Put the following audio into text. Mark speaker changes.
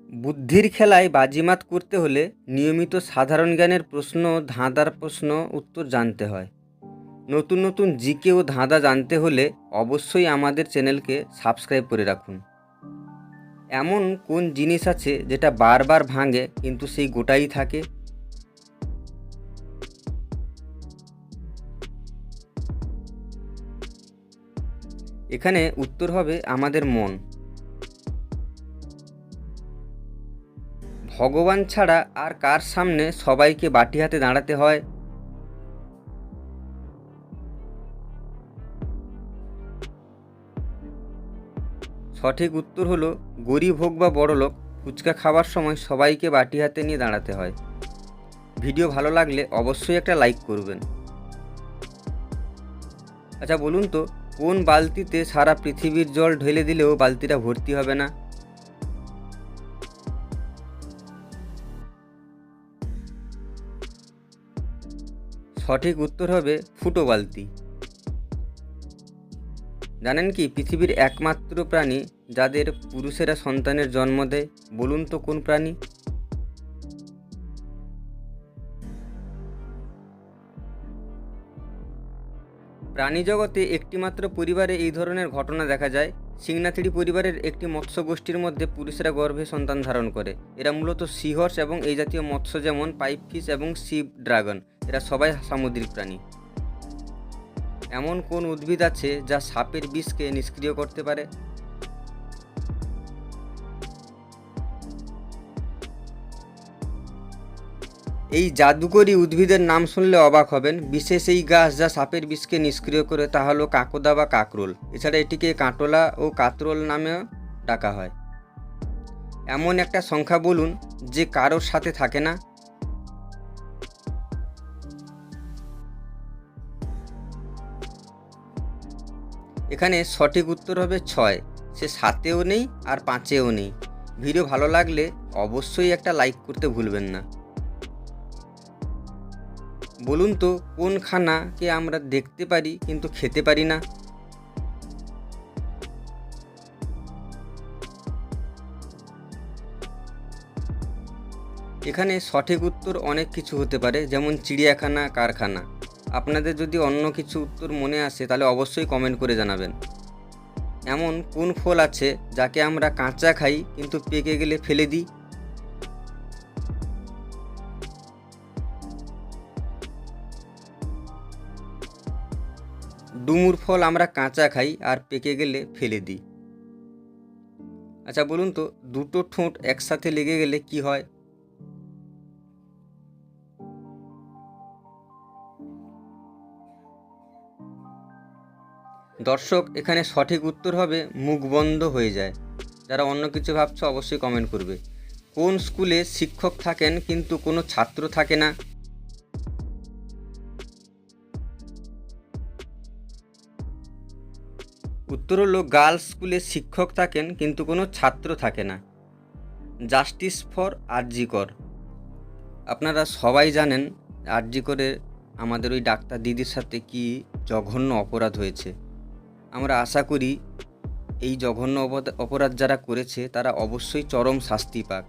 Speaker 1: বুদ্ধির খেলায় বাজিমাত করতে হলে নিয়মিত সাধারণ জ্ঞানের প্রশ্ন ও ধাঁধার প্রশ্ন উত্তর জানতে হয়। নতুন নতুন জিকে ও ধাঁধা জানতে হলে অবশ্যই আমাদের চ্যানেলকে সাবস্ক্রাইব করে রাখুন। এমন কোন জিনিস আছে যেটা বারবার ভাঙে কিন্তু সেই গোটাই থাকে? এখানে উত্তর হবে আমাদের মন। ভগবান ছাড়া আর কার সামনে সবাইকে বাটি হাতে দাঁড়াতে হয়? সঠিক উত্তর হলো গরিব হোক বা বড়লোক, ফুচকা খাওয়ার সময় সবাইকে বাটি হাতে নিয়ে দাঁড়াতে হয়। ভিডিও ভালো লাগলে অবশ্যই একটা লাইক করবেন। আচ্ছা বলুন তো, কোন বালতিতে সারা পৃথিবীর জল ঢেলে দিলেও বালতিটা ভর্তি হবে না? সঠিক উত্তর হবে ফুটো বালতি। জানেন কি পৃথিবীর একমাত্র প্রাণী যাদের পুরুষেরা সন্তানের জন্ম দেয়? বলুন তো কোন প্রাণী? প্রাণী জগতে একটিমাত্র পরিবারে এই ধরনের ঘটনা দেখা যায়। সিংনাথিড়ি পরিবারের একটি মৎস্য গোষ্ঠীর মধ্যে পুরুষেরা গর্ভে সন্তান ধারণ করে। এরা মূলত সিহর্স এবং এই জাতীয় মৎস্য যেমন পাইপ ফিশ এবং সি ড্রাগন, এরা সবাই সামুদ্রিক প্রাণী। এমন কোন উদ্ভিদ আছে যা সাপের বিষকে নিষ্ক্রিয় করতে পারে? এই জাদুকরী উদ্ভিদের নাম শুনলে অবাক হবেন। বিশেষ এই গাছ যা সাপের বিষকে নিষ্ক্রিয় করে তা হলো কাকদা বা কাকরোল। এছাড়া এটিকে কাঁটোলা ও কাতরোল নামেও ডাকা হয়। এমন একটা সংখ্যা বলুন যে কারোর সাথে থাকে না। এখানে সঠিক উত্তর হবে 6। সে 7-এও নেই আর 5-এও নেই। ভিডিও ভালো লাগলে অবশ্যই একটা লাইক করতে ভুলবেন না। বলুন তো কোন খানাকে আমরা দেখতে পারি কিন্তু খেতে পারি না? এখানে সঠিক উত্তর অনেক কিছু হতে পারে, যেমন চিড়িয়াখানা, কারখানা। আপনাদের যদি অন্য কিছু উত্তর মনে আসে তাহলে অবশ্যই কমেন্ট করে জানাবেন। এমন কোন ফল আছে যাকে আমরা কাঁচা খাই কিন্তু পেকে গেলে ফেলে দিই? ডুমুর ফল আমরা কাঁচা খাই আর পেকে গেলে ফেলে দিই। আচ্ছা বলুন তো, দুটো ঠোঁট একসাথে লেগে গেলে কি হয়? দর্শক, এখানে সঠিক উত্তর হবে মুখ বন্ধ হয়ে যায়। যারা অন্য কিছু ভাবছো অবশ্যই কমেন্ট করবে। কোন স্কুলে শিক্ষক থাকেন কিন্তু কোনো ছাত্র থাকে না? উত্তর হলো গার্লস স্কুলে শিক্ষক থাকেন কিন্তু কোনো ছাত্র থাকে না। জাস্টিস ফর আরজি কর। আপনারা সবাই জানেন আরজি করে আমাদের ওই ডাক্তার দিদির সাথে কি জঘন্য অপরাধ হয়েছে। আমরা আশা করি এই জঘন্য অপরাধ যারা করেছে তারা অবশ্যই চরম শাস্তি পাক।